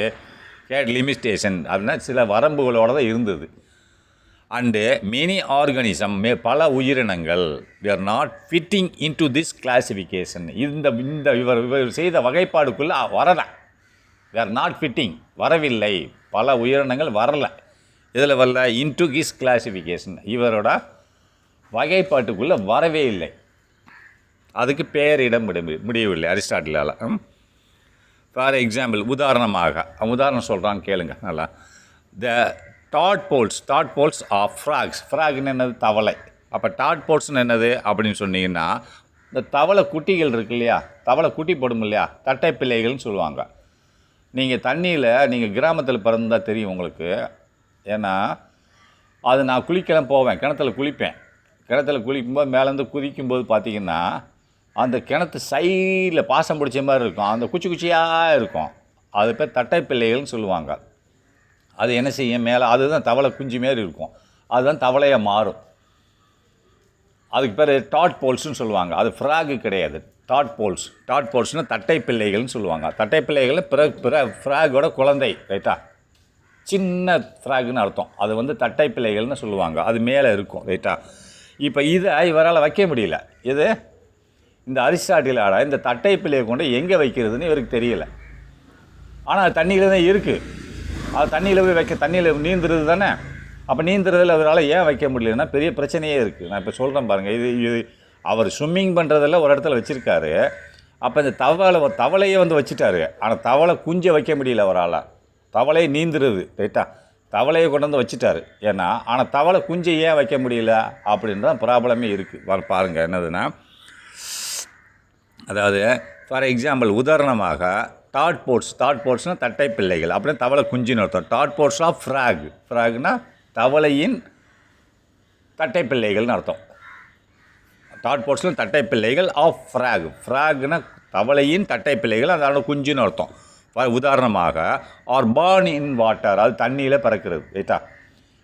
கேட் லிமிட்டேஷன் அப்படின்னா சில வரம்புகளோடு தான் இருந்தது. அண்டு மெனி ஆர்கானிசம் பல உயிரினங்கள் are not fitting into this classification. இந்த இவர் செய்த வகைப்பாடுக்குள்ளே வரலை. ஆர் நாட் ஃபிட்டிங், வரவில்லை. பல உயிரினங்கள் வரலை. இதில் வரல இன்டு ஹிஸ் கிளாசிஃபிகேஷன், இவரோட வகைப்பாட்டுக்குள்ளே வரவே இல்லை. அதுக்கு பெயரிட முடியவில்லை அரிஸ்டாட்டிலால். ஃபார் எக்ஸாம்பிள், உதாரணம் சொல்கிறான் கேளுங்க நல்லா. த டாட்போல்ஸ் ஆஃப் ஃப்ராக்ஸ். ஃப்ராக்னு என்னது? தவளை. அப்போ டாட்போல்ஸ்னு என்னது அப்படின்னு சொன்னீங்கன்னா, இந்த தவளை குட்டிகள் இருக்கு இல்லையா, தவளை குட்டி போடும் இல்லையா, தட்டை பிள்ளைகள்னு சொல்லுவாங்க. நீங்கள் தண்ணியில் நீங்கள் கிராமத்தில் பிறந்தால் தெரியும் உங்களுக்கு. ஏன்னா அது நான் குளிக்கலாம் போவேன், கிணத்துல குளிக்கும்போது மேலேருந்து குதிக்கும்போது பார்த்திங்கன்னா அந்த கிணத்து சைடில் பாசம் பிடிச்ச மாதிரி இருக்கும், அந்த குச்சியாக இருக்கும். அது பேர் தட்டை பிள்ளைகள்னு சொல்லுவாங்க. அது என்ன செய்யும், மேலே அதுதான் தவளை குஞ்சு மாரி இருக்கும், அதுதான் தவளையாக மாறும். அதுக்கு பேர் டாட்போல்ஸ்னு சொல்லுவாங்க. அது ஃப்ராகு கிடையாது, டாட்போல்ஸ்னால் தட்டை பிள்ளைகள்னு சொல்லுவாங்க. தட்டை பிள்ளைகள் ஃப்ராகோட குழந்தை, ரைட்டா? சின்ன ஃப்ராகுன்னு அர்த்தம். அது வந்து தட்டை பிள்ளைகள்னு சொல்லுவாங்க. அது மேலே இருக்கும், ரைட்டா? இப்போ இதை இவரால் வைக்க முடியல. இது இந்த அரிஸ்டாட்டிலாட இந்த தட்டை பிள்ளையை கொண்டு எங்கே வைக்கிறதுன்னு இவருக்கு தெரியல. ஆனால் அது தண்ணியில் தான் இருக்குது. அது தண்ணியில் போய் தண்ணியில் நீந்துறது தானே. அப்போ நீந்துறதில் அவரால் ஏன் வைக்க முடியலன்னா பெரிய பிரச்சனையே இருக்குது. நான் இப்போ சொல்கிறேன் பாருங்கள். இது அவர் ஸ்விம்மிங் பண்ணுறதில் ஒரு இடத்துல வச்சுருக்காரு. அப்போ இந்த தவளையை வந்து வச்சுட்டாரு. ஆனால் தவளை குஞ்சை வைக்க முடியல அவரால். தவளையை நீந்துறது, ரைட்டா? தவளையை கொண்டு வந்து வச்சுட்டாரு. ஆனால் தவளை குஞ்சை ஏன் வைக்க முடியல அப்படின்ற ப்ராப்ளமே இருக்குது. பாருங்கள் என்னதுன்னா, அதாவது ஃபார் எக்ஸாம்பிள் உதாரணமாக டாட்போல்ஸ்னால் தட்டை பிள்ளைகள், அப்படின்னா தவளை குஞ்சுன்னு அர்த்தம். டாட்போல்ஸ் ஆஃப் ஃப்ராக்னா தவளையின் தட்டை பிள்ளைகள்னு அர்த்தம். டாட்போல்ஸ்னால் தட்டை பிள்ளைகள் ஆஃப் ஃப்ராக்னா தவளையின் தட்டை பிள்ளைகள், அதோட குஞ்சுன்னு அர்த்தம். உதாரணமாக ஆர் பார்ன் இன் வாட்டர், அது தண்ணியில் பிறக்கிறது, ரைட்டா?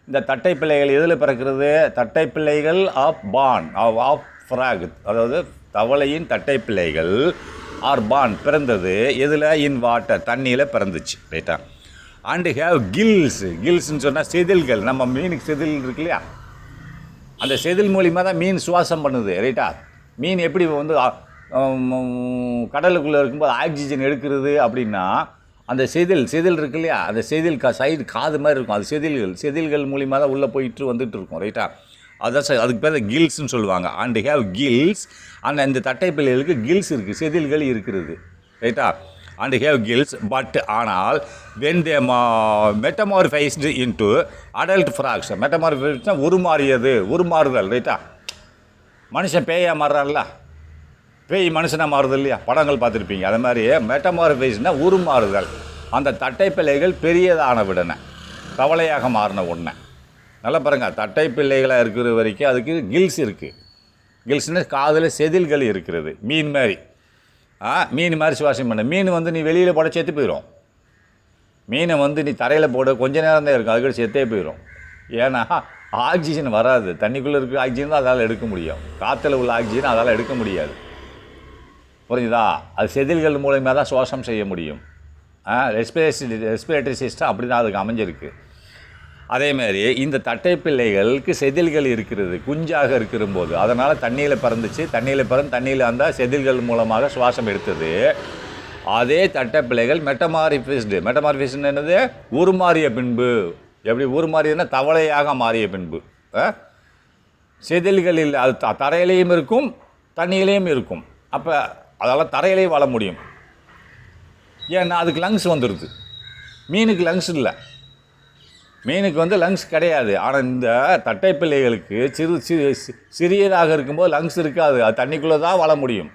இந்த தட்டை பிள்ளைகள் எதில் பிறக்கிறது? தட்டை பிள்ளைகள் ஆஃப் ஃப்ராக், அதாவது தவளையின் தட்டை பிள்ளைகள் ஆர் பார்ன் பிறந்தது எதில்? இன் வாட்டர், தண்ணியில் பிறந்துச்சு, ரைட்டா? அண்டு ஹேவ் கில்ஸ்ன்னு சொன்னால் செதில்கள். நம்ம மீனுக்கு செதில் இருக்கு இல்லையா, அந்த செதில் மூலிமா தான் மீன் சுவாசம் பண்ணுது, ரைட்டா? மீன் எப்படி வந்து கடலுக்குள்ளே இருக்கும்போது ஆக்சிஜன் எடுக்கிறது அப்படின்னா, அந்த செதில் இருக்கு இல்லையா, அந்த செதில் சைடு காது மாதிரி இருக்கும், அது செதில்கள் மூலிமா தான் உள்ளே போயிட்டு வந்துட்டு இருக்கும், ரைட்டா? அதான் அதுக்கு பேர் கில்ஸ்ன்னு சொல்லுவாங்க. அண்ட் ஹேவ் கில்ஸ், இந்த தட்டை பிள்ளைகளுக்கு கில்ஸ் இருக்குது, செதில்கள் இருக்கிறது, ரைட்டா? அண்ட் ஹேவ் கில்ஸ், பட் ஆனால் when they metamorphosed into adult frogs. மெட்டமார்ஃபைஸ்னால் உருமாறுதல், ரைட்டா? மனுஷன் பேயாக மாறுறான்ல, பேய் மனுஷனாக மாறுதல் இல்லையா, படங்கள் பார்த்துருப்பீங்க. அது மாதிரி மெட்டமார்ஃபைஸ்னால் உருமாறுதல். அந்த தட்டை பிள்ளைகள் பெரியதான விடனை தவளையாக மாறின உடனே. நல்லா பாருங்கள், தட்டை பிள்ளைகளாக இருக்கிற வரைக்கும் அதுக்கு கில்ஸ் இருக்குது. கில்ஸ்னால் காதில் செதில்கள் இருக்கிறது. மீன் மாதிரி சுவாசம் பண்ண. மீன் வந்து நீ வெளியில் போட செத்து போயிடும். மீனை வந்து நீ தரையில் போட கொஞ்ச நேரம் தான் இருக்கும், அதுக்கு செத்தே போயிடும். ஏன்னா ஆக்சிஜன் வராது. தண்ணிக்குள்ளே இருக்கிற ஆக்சிஜன் தான் அதால் எடுக்க முடியும், காற்றுல உள்ள ஆக்சிஜன் அதால் எடுக்க முடியாது. புரிஞ்சுதா? அது செதில்கள் மூலமாக தான் சுவாசம் செய்ய முடியும். ரெஸ்பிரேட்டரி சிஸ்டம் அப்படி தான் அதுக்கு அமைஞ்சிருக்கு. அதேமாதிரி இந்த தட்டை பிள்ளைகளுக்கு செதில்கள் இருக்கிறது குஞ்சாக இருக்கிறபோது. அதனால் தண்ணியில் பிறந்துச்சு. தண்ணியில் அந்த செதில்கள் மூலமாக சுவாசம் எடுத்தது. அதே தட்டை பிள்ளைகள் மெட்டமார்ஃபிஸ்டு என்னது? உருமாறிய பின்பு. எப்படி உருமாறியதுன்னா தவளையாக மாறிய பின்பு. செதில்களில் அது தரையிலையும் இருக்கும், தண்ணியிலையும் இருக்கும். அப்போ அதால் தரையிலேயே வாழ முடியும். ஏன்னா அதுக்கு லங்ஸ் வந்துடுது. மீனுக்கு லங்ஸ் இல்லை, மீனுக்கு வந்து லங்ஸ் கிடையாது. ஆனால் இந்த தட்டை பிள்ளைகளுக்கு சிறியதாக இருக்கும்போது லங்ஸ் இருக்காது, அது தண்ணிக்குள்ளே தான் வாழ முடியும்.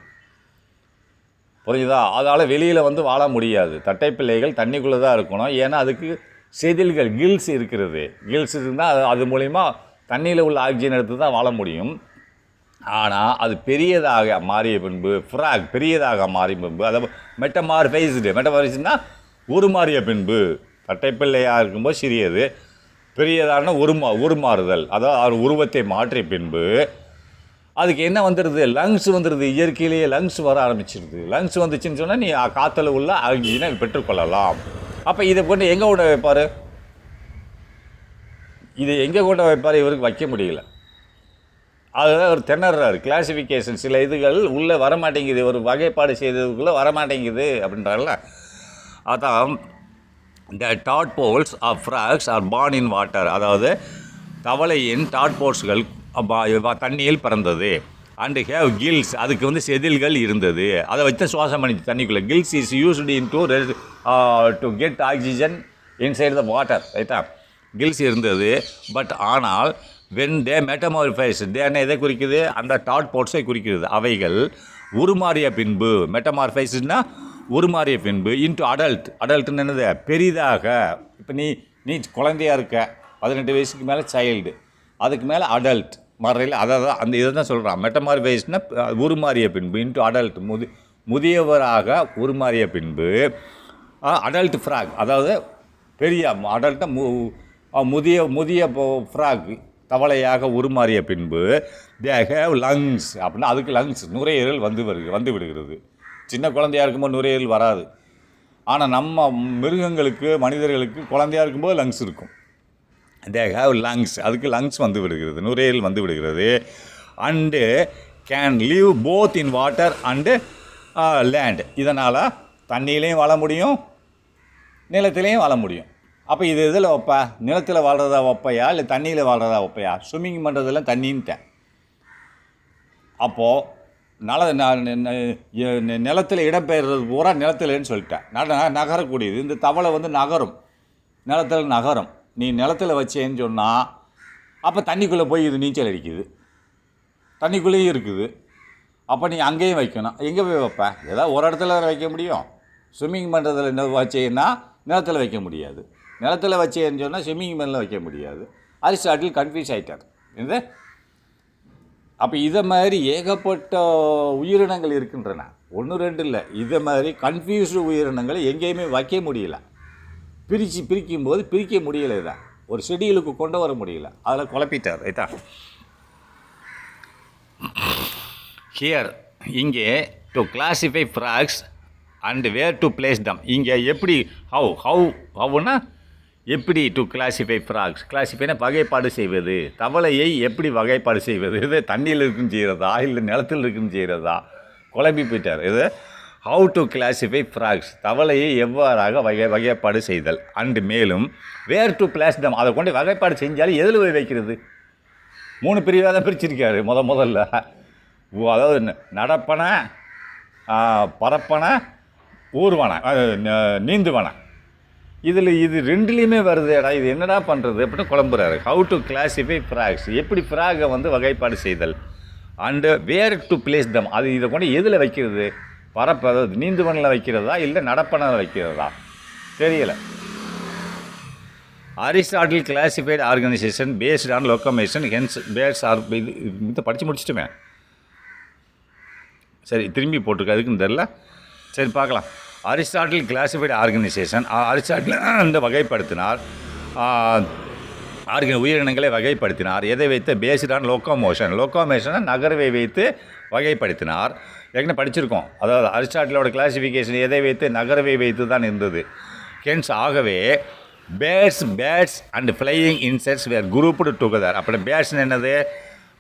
புரியுதா? அதால் வெளியில் வந்து வாழ முடியாது. தட்டை பிள்ளைகள் தண்ணிக்குள்ளே தான் இருக்கணும். ஏன்னா அதுக்கு செதில்கள் கில்ஸ் இருக்கிறது. கில்ஸ் இருந்தால் அது மூலிமா தண்ணியில் உள்ள ஆக்சிஜன் எடுத்து தான் வாழ முடியும். ஆனால் அது பெரியதாக மாறிய பின்பு, பெரியதாக மாறிய பின்பு, அதை மெட்டமார்ஃபைஸ்டுனா உருமாறிய பின்பு. தட்டைப்பிள்ளையாக இருக்கும்போது சிறியது, பெரியதான உருமாறுதல், அதாவது உருவத்தை மாற்றிய பின்பு அதுக்கு என்ன வந்துடுது? லங்ஸ் வந்துடுது. இயற்கையிலேயே லங்ஸ் வர ஆரம்பிச்சிருது. லங்ஸ் வந்துச்சுன்னு சொன்னால் நீ காற்றுல உள்ள ஆக்சிஜனை பெற்றுக்கொள்ளலாம் அப்போ இதை கொண்டு எங்கே கொண்டு வைப்பார்? இது எங்கே கொண்டு வைப்பார்? இவருக்கு வைக்க முடியல. அதுதான் ஒரு திணறாரு. கிளாசிஃபிகேஷன் சில இதுகள் உள்ளே வரமாட்டேங்குது, ஒரு வகைப்பாடு செய்ததுக்குள்ளே வரமாட்டேங்குது அப்படின்றாங்கல்ல. அதான் இந்த tadpoles of frogs are born in water, அதாவது தவளையின் டாட்போல்ஸ்கள் தண்ணியில் பிறந்தது. அண்டு ஹேவ் கில்ஸ், அதுக்கு வந்து செதில்கள் இருந்தது, அதை வச்சு சுவாசம் பண்ணி தண்ணிக்குள்ளே. Gills is used in to get oxygen inside the water, ரைட்டா? கில்ஸ் இருந்தது. பட் ஆனால் வென் தே மெட்டமார்ஃபைஸ், தேன்னு எதை குறிக்குது? அந்த டாட்போல்ஸை குறிக்கிறது. அவைகள் உருமாறிய பின்பு, மெட்டமார்ஃபைஸ்னா உருமாறிய பின்பு, இன்ட்டு அடல்ட்னு என்னது? பெரிதாக. இப்போ நீ குழந்தையாக இருக்க, 18 வயசுக்கு மேலே சைல்டு, அதுக்கு மேலே அடல்ட் மாறையில், அதாவது அந்த இதை தான் சொல்கிறான். மெட்டமார்ஃபைஸ்னால் உருமாறிய பின்பு, இன்ட்டு அடல்ட் முதியவராக உருமாறிய பின்பு. அடல்ட் ஃப்ராக், அதாவது பெரிய அடல்ட்டாக முதிய ஃப்ராக் தவளையாக உருமாறிய பின்பு. தே ஹேவ் லங்ஸ், அப்படின்னா அதுக்கு லங்ஸ், நுரையீரல் வந்து விடுகிறது. சின்ன குழந்தையாக இருக்கும்போது நுரையீரல் வராது. ஆனால் நம்ம மிருகங்களுக்கு, மனிதர்களுக்கு குழந்தையாக இருக்கும்போது லங்ஸ் இருக்கும். தே ஹேவ் லங்ஸ், அதுக்கு லங்ஸ் வந்து விடுகிறது, நுரையீரல் வந்து விடுகிறது. And can live both in water and land, இதனால் தண்ணியிலையும் வாழ முடியும், நிலத்திலையும் வாழ முடியும். அப்போ இது இதில் வைப்பா? நிலத்தில் வாழ்கிறதா வைப்பையா இல்லை தண்ணியில் வாழ்கிறதா வைப்பையா? ஸ்விம்மிங் பண்ணுறதெல்லாம் தண்ணின்ட்டேன். அப்போது நிலத்தில் இடம்பெயர்றது பூரா நிலத்தில்னு சொல்லிட்டேன். நகரக்கூடியது. இந்த தவளை வந்து நகரும், நிலத்தில் நகரும். நீ நிலத்தில் வச்சேன்னு சொன்னால் அப்போ தண்ணிக்குள்ளே போய் இது நீச்சல் அடிக்குது, தண்ணிக்குள்ளேயும் இருக்குது. அப்போ நீ அங்கேயும் வைக்கணும். எங்கே போய் வைப்ப? ஏதாவது ஒரு இடத்துல வைக்க முடியும். ஸ்விம்மிங் பண்ணுறதுல என்ன வச்சேன்னா நிலத்தில் வைக்க முடியாது, நிலத்தில் வச்சேன்னு சொன்னால் ஸ்விம்மிங் மேலே வைக்க முடியாது. அரிஸ்டாட்டில் கன்ஃபியூஸ் ஆகிட்டார். இது அப்போ இதை மாதிரி ஏகப்பட்ட உயிரினங்கள் இருக்கின்றன, 1 2 இல்லை. இதை மாதிரி கன்ஃபியூஸ்டு உயிரினங்களை எங்கேயுமே வைக்க முடியல. பிரிக்கும்போது பிரிக்க முடியலை, இதை ஒரு ஷெடியூலுக்கு கொண்டு வர முடியல, அதில் குழப்பிட்டார், ரைட்டா? ஹியர், இங்கே to classify frogs and where to place them, இங்கே எப்படி ஹவுனா எப்படி டு கிளாசிஃபை ஃப்ராக்ஸ், கிளாசிஃபைனா வகைப்பாடு செய்வது. தவளையை எப்படி வகைப்பாடு செய்வது? இது தண்ணியில் இருக்குன்னு செய்கிறதா இல்லை நிலத்தில் இருக்குன்னு செய்கிறதா? குழம்பி போயிட்டார். இது ஹவு டு கிளாசிஃபை ஃப்ராக்ஸ், தவளையை எவ்வாறாக வகைப்பாடு செய்தல். அண்டு மேலும் வேர் டு பிளேஸ் தம், அதை கொண்டு வகைப்பாடு செஞ்சாலும் எதில் போய் வைக்கிறது? 3 பிரிவாக தான் பிரிச்சிருக்காரு முதல்ல. அதாவது நடப்பன, பரப்பன, ஊர்வன, நீந்துவன. இது 2லேயுமே வருதேடா, இது என்னடா பண்ணுறது அப்படின்னு குழம்புறாரு. ஹவு டு கிளாசிஃபை ஃப்ராக்ஸ், எப்படி ஃப்ராகை வந்து வகைப்பாடு செய்தல். And where to place them, அது இதை கொண்டு எதில் வைக்கிறது? அதாவது நீந்துவனில் வைக்கிறதா இல்லை நடப்பனில் வைக்கிறதா? தெரியலை. Aristotle classified organisation based on locomotion, hence birds are, இது படித்து முடிச்சிட்டுமே. சரி, திரும்பி போட்டிருக்கு, அதுக்குன்னு தெரில. சரி, பார்க்கலாம். அரிஸ்டாட்டில் கிளாசிஃபைடு ஆர்கனைசேஷன், அரிஸ்டாட்டில் இந்த வகைப்படுத்தினார், உயிரினங்களை வகைப்படுத்தினார். எதை வைத்து? பேஸ்ட் ஆன் லொக்கோமோஷனை நகர்வை வைத்து வகைப்படுத்தினார். ஏற்கனவே படிச்சிருக்கோம். அதாவது அரிஸ்டாட்டிலோட கிளாசிஃபிகேஷன் எதை வைத்து? நகர்வை வைத்து தான் இருந்தது. ஹென்ஸ் ஆகவே birds and flying insects were grouped together. அப்படி பேர்ட்ஸ்னு என்னது?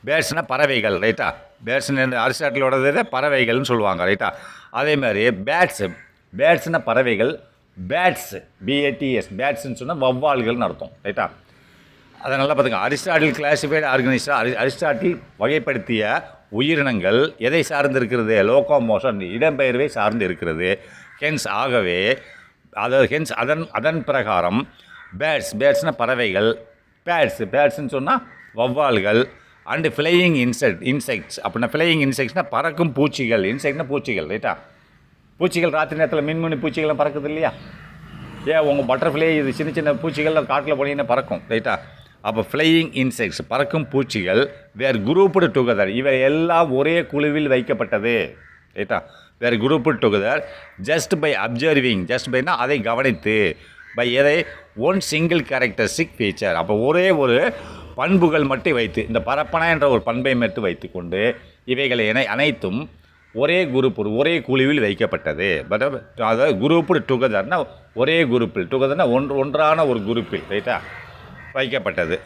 பேர்ட்ஸ்னால் பறவைகள், ரைட்டா? பேர்ட்ஸ்னு அரிஸ்டாட்டிலோடது பறவைகள்னு சொல்லுவாங்க, ரைட்டா? அதே மாதிரி பேட்ஸ்னால் பறவைகள், பேட்ஸ் BATS, பேட்ஸ்ன்னு சொன்னால் வவ்வால்கள்னு அர்த்தம், ரைட்டா? அதை நல்லா பார்த்துங்க. அரிஸ்டாட்டில் கிளாசிஃபைடு ஆர்கனைசேஷன், அரிஸ்டாட்டில் வகைப்படுத்திய உயிரினங்கள் எதை சார்ந்து இருக்கிறது? லோகோமோஷன், இடம்பெயர்வை சார்ந்து இருக்கிறது. ஹென்ஸ் ஆகவே அதன் பிரகாரம் பேர்ட்ஸ்னால் பறவைகள், பேட்ஸ்ன்னு சொன்னால் வவ்வால்கள், அண்டு ஃப்ளையிங் இன்செக்ட்ஸ் அப்படின்னா ஃப்ளையிங் இன்செக்ட்ஸ்னால் பறக்கும் பூச்சிகள், இன்செக்ட்னா பூச்சிகள், ரைட்டா? பூச்சிகள் ராத்திரி நேரத்தில் மின்மினி பூச்சிகள்லாம் பறக்குது இல்லையா? உங்கள் பட்டர்ஃப்ளை, இது சின்ன பூச்சிகள் காட்டில் போனீங்கன்னா பறக்கும், ரைட்டா? அப்போ ஃப்ளையிங் இன்செக்ட்ஸ் பறக்கும் பூச்சிகள் வேர் குரூப்டு டுகெதர், இவை எல்லாம் ஒரே குழுவில் வைக்கப்பட்டது, ரைட்டா? Were grouped together just by observing, just பைனா அதை கவனித்து, பை எதை? One single characteristic feature. அப்போ ஒரே ஒரு பண்புகள் மட்டும் வைத்து, இந்த பரப்பன என்ற ஒரு பண்பை மட்டும் வைத்து கொண்டு இவைகளை அனைத்தும் ஒரே குரூப் ஒரே குழுவில் வைக்கப்பட்டது. பட் அதாவது குரூப்பு டுகெதர்னா ஒரே குரூப்பில், டுகெதர்னா ஒன்றான ஒரு குரூப்பில் ரைட்டா வைக்கப்பட்டது.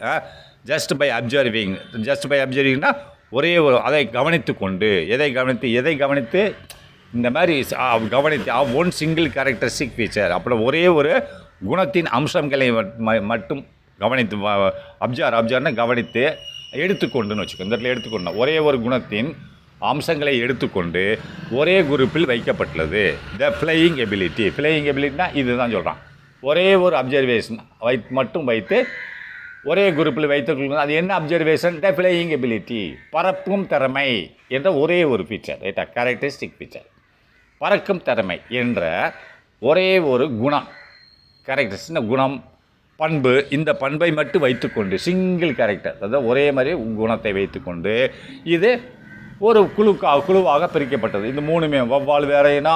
ஜஸ்ட் பை அப்சர்விங்னா ஒரே ஒரு அதை கவனித்து கொண்டு, எதை கவனித்து இந்த மாதிரி கவனித்து ஒன் சிங்கிள் கேரக்டரிஸ்டிக் ஃபீச்சர், அப்புறம் ஒரே ஒரு குணத்தின் அம்சங்களை மட்டும் கவனித்து அப்சர்வ்னா கவனித்து எடுத்துக்கொண்டுன்னு வச்சுக்கோ. இந்த இடத்துல எடுத்துக்கொண்டோம் ஒரே ஒரு குணத்தின் அம்சங்களை எடுத்துக்கொண்டு ஒரே குரூப்பில் வைக்கப்பட்டுள்ளது. த ஃப்ளையிங் எபிலிட்டினா இதுதான் சொல்கிறான். ஒரே ஒரு அப்சர்வேஷன் மட்டும் வைத்து ஒரே குரூப்பில் வைத்துக்கொள்ளுங்க. அது என்ன அப்சர்வேஷன்? த ஃப்ளையிங் எபிலிட்டி, பறக்கும் திறமை என்ற ஒரே ஒரு ஃபீச்சர் ரைட்டா, கேரக்டரிஸ்டிக் ஃபீச்சர், பறக்கும் திறமை என்ற ஒரே ஒரு குணம், கேரக்டரிஸ்டிக் குணம், பண்பு, இந்த பண்பை மட்டும் வைத்துக்கொண்டு சிங்கிள் கேரக்டர், அதாவது ஒரே மாதிரி குணத்தை வைத்துக்கொண்டு இது ஒரு குழுவாக பிரிக்கப்பட்டது. இந்த மூணுமே வவ்வால் வேறைனா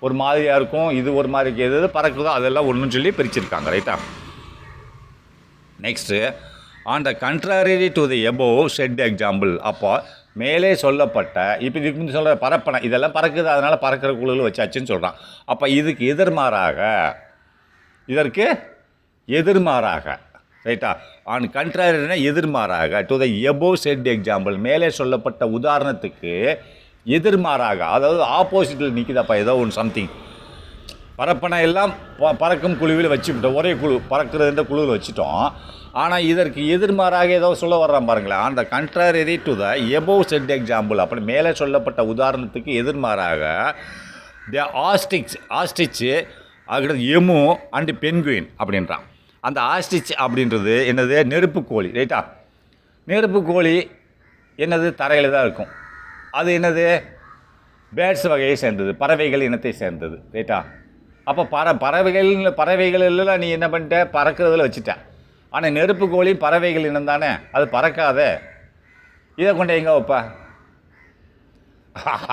ஒரு மாதிரியாக இருக்கும், இது ஒரு மாதிரி எது பறக்குதோ அதெல்லாம் ஒன்றுன்னு சொல்லி பிரிச்சிருக்காங்க ரைட்டா. Next on the contrary to the above said example. அப்போ மேலே சொல்லப்பட்ட இப்போ இதுக்கு சொல்கிற பரப்பனை இதெல்லாம் பறக்குது, அதனால் பறக்கிற குழுவில் வச்சாச்சுன்னு சொல்கிறான். அப்போ இதற்கு எதிர்மாறாக ரைட்டா, ஆன் கண்ட்ராரினா எதிர்மாறாக, to the above said example, மேலே சொல்லப்பட்ட உதாரணத்துக்கு எதிர்மாறாக, அதாவது ஆப்போசிட்டில் நிற்குதாப்பா ஏதோ ஒன்று சம்திங். பறப்பனை எல்லாம் பறக்கும் குழுவில் வச்சுக்கிட்டோம், ஒரே குழு பறக்கிறதுன்ற குழுவில் வச்சுட்டோம். ஆனால் இதற்கு எதிர்மாறாக ஏதோ சொல்ல வர்றான் பாருங்களேன். அந்த contrary to the above said example, அப்படி மேலே சொல்லப்பட்ட உதாரணத்துக்கு எதிர்மாறாக த ஆஸ்டிச் அதுக்கு எமு அண்டு பென்குயின் அப்படின்றான். அந்த ஆஸ்டிச் அப்படின்றது என்னது? நெருப்பு கோழி ரைட்டா. நெருப்பு கோழி என்னது? தரையில் தான் இருக்கும். அது என்னது? பேர்ட்ஸ் வகையை சேர்ந்தது, பறவைகள் இனத்தை சேர்ந்தது ரைட்டா. அப்போ பறவைகள் எல்லாம் நீ என்ன பண்ணிட்ட? பறக்கிறதுல வச்சுட்ட. ஆனால் நெருப்பு கோழி பறவைகள் இனம் தானே, அது பறக்காத. இதை கொண்டு எங்கே வைப்பா?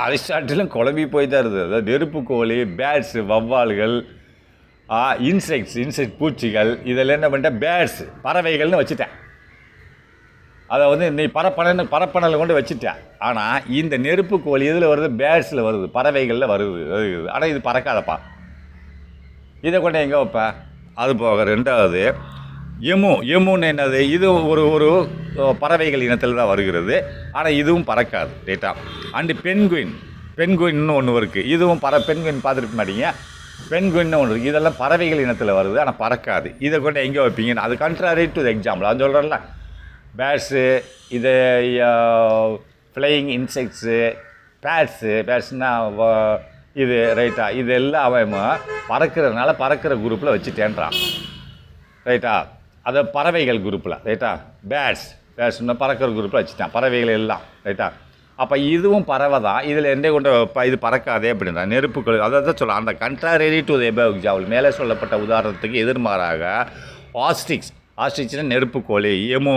அரிஸ்டாட்டிலும் குழம்பி போய் தான் இருக்குது. அதாவது நெருப்பு கோழி, பேர்ட்ஸு, வவ்வால்கள், இன்செக்ட் பூச்சிகள், இதெல்லாம் என்ன பண்ணிட்டேன்? பேர்ட்ஸ் பறவைகள்னு வச்சுட்டேன். அதை நீ பரப்பனல் கொண்டு வச்சுட்டேன். ஆனால் இந்த நெருப்பு கோழி இதில் வருது, பேர்ட்ஸில் வருது, பறவைகளில் வருது. ஆனால் இது பறக்காதப்பா. இதை கொண்டு எங்கே வைப்ப? அது போக ரெண்டாவது எமுன்னு என்னது? இது ஒரு பறவைகள் இனத்தில் தான் வருகிறது, ஆனால் இதுவும் பறக்காது ரைட்டா. அண்டு பென்குயின்னு ஒன்று இருக்குது, இதுவும் பென்குயின் பார்த்துருக்க மாட்டீங்க. பென்குயின்னு ஒன்று இருக்குது, இதெல்லாம் பறவைகள் இனத்தில் வருது, ஆனால் பறக்காது. இதை கொண்டு எங்கே வைப்பீங்கன்னு அது கண்ட்ராரி டு எக்ஸாம்பிள் அது சொல்கிறேன்ல. பேர்ட்ஸு, இது ஃப்ளையிங் இன்செக்ட்ஸு, பேட்ஸ்னால் இது ரைட்டா. இது எல்லாம் அவன் பறக்கிறதுனால பறக்கிற குரூப்பில் வச்சுட்டேன்றான் ரைட்டா. அதை பறவைகள் குரூப்பில் ரைட்டா. பேர்ட்ஸ்னா பறக்கிற குரூப்பில் வச்சுட்டான், பறவைகள் எல்லாம் ரைட்டா. அப்போ இதுவும் பறவை தான், இதில் எந்த கொண்டு இது பறக்காதே அப்படின்னா நெருப்புகள். அதை தான் சொல்லலாம். அந்த contrary to the above example, மேலே சொல்லப்பட்ட உதாரணத்துக்கு எதிர்மாறாக ஆஸ்ட்ரிச்னா நெருப்பு கோழி, emu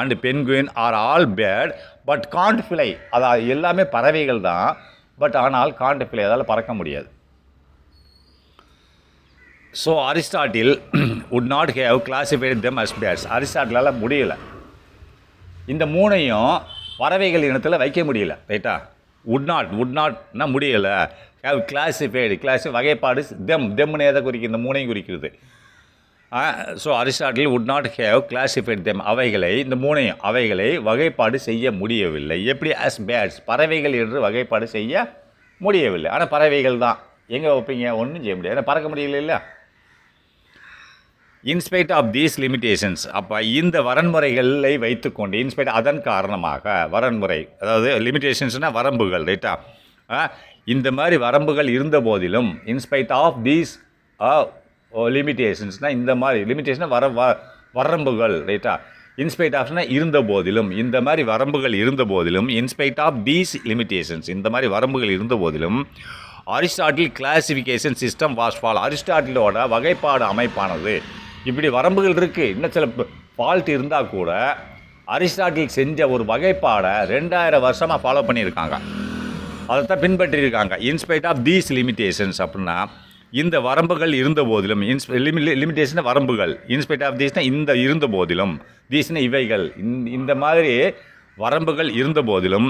and penguin are all bird but can't fly. அதாவது எல்லாமே பறவைகள் தான், பட் ஆனால் காண்ட் ஃப்ளை, அதால் பறக்க முடியாது. So Aristotle would not have classified them as birds. அரிஸ்டாட்டிலால் முடியலை, இந்த மூணையும் பறவைகள் இனத்தில் வைக்க முடியல ரைட்டா. would notனா முடியலை. have classified வகைப்பாடு, தெம்னு எதை குறிக்கிறது? இந்த மூணையும் குறிக்கிறது. So Aristotle would not have classified them, இந்த மூணையும் அவைகளை வகைப்பாடு செய்ய முடியவில்லை. எப்படி? as birds, பறவைகள் என்று வகைப்பாடு செய்ய முடியவில்லை. ஆனால் பறவைகள் தான். எங்கே வைப்பீங்க? ஒன்றும் செய்ய முடியாது, ஏன்னா பறக்க முடியல இல்லை. இன்ஸ்பைட் ஆஃப் தீஸ் லிமிட்டேஷன்ஸ், அப்போ இந்த வரன்முறைகளை வைத்துக்கொண்டு, இன்ஸ்பைட் அதன் காரணமாக, வரன்முறை அதாவது லிமிட்டேஷன்ஸ்னால் வரம்புகள் ரைட்டா. இந்த மாதிரி வரம்புகள் இருந்த போதிலும், இன்ஸ்பைட் ஆஃப் தீஸ் லிமிட்டேஷன்ஸ்னால் இந்த மாதிரி லிமிட்டேஷனாக வரம்புகள் ரைட்டா. இன்ஸ்பைட் ஆஃப்னா இருந்த போதிலும், இந்த மாதிரி வரம்புகள் இருந்த போதிலும், இன்ஸ்பைட் ஆஃப் தீஸ் லிமிட்டேஷன்ஸ், இந்த மாதிரி வரம்புகள் இருந்த போதிலும், Aristotle classification system was fall, அரிஸ்டாட்டிலோட வகைப்பாடு அமைப்பானது. இப்படி வரம்புகள் இருக்குது, இன்னும் சில ஃபால்ட் இருந்தால் கூட அரிஸ்டாட்டில் செஞ்ச ஒரு வகைப்பாடை 2000 வருஷமாக ஃபாலோ பண்ணியிருக்காங்க, அதைத்தான் பின்பற்றியிருக்காங்க. இன்ஸ்பைட் ஆஃப் தீஸ் லிமிட்டேஷன்ஸ் அப்படின்னா இந்த வரம்புகள் இருந்த போதிலும், லிமிட்டேஷன் வரம்புகள், இன்ஸ்பைட் ஆஃப் தீஸ்னால் இந்த இருந்த போதிலும், தீஸ்னா இவைகள், இந்த மாதிரி வரம்புகள் இருந்த போதிலும்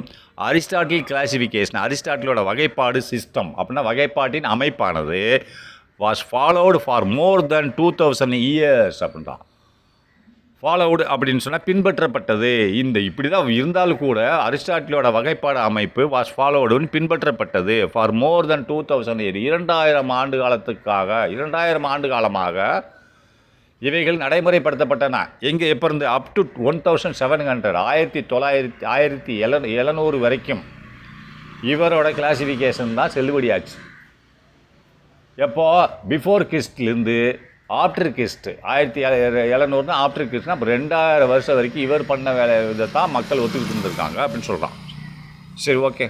அரிஸ்டாட்டில் கிளாசிஃபிகேஷன், அரிஸ்டாட்டிலோட வகைப்பாடு சிஸ்டம் அப்படின்னா வகைப்பாட்டின் அமைப்பானது was followed for more than 2000 years அப்படின்றான். ஃபாலோவுடு அப்படின்னு சொன்னால் பின்பற்றப்பட்டது. இப்படி தான் இருந்தாலும் கூட அரிஸ்டாட்டிலோட வகைப்பாடு அமைப்பு வாஸ் ஃபாலோவுடுன்னு பின்பற்றப்பட்டது ஃபார் மோர் தென் 2000 இயர், 2000 ஆண்டு காலத்துக்காக, 2000 ஆண்டு காலமாக இவைகள் நடைமுறைப்படுத்தப்பட்டன. எங்கே எப்போ இருந்து? அப் டு 1700, 1700 வரைக்கும் இவரோட கிளாசிஃபிகேஷன் தான் செல்லுபடியாச்சு. எப்போ? பிஃபோர் கிறிஸ்ட்லேருந்து ஆஃப்டர் கிறிஸ்ட், 1700 ஆஃப்டர் கிறிஸ்ட்னா அப்போ 2000 வருஷம் வரைக்கும் இவர் பண்ண வேலை இதை தான் மக்கள் ஒத்துக்கிட்டு இருந்திருக்காங்க அப்படின்னு சொல்கிறான். சரி, ஓகே.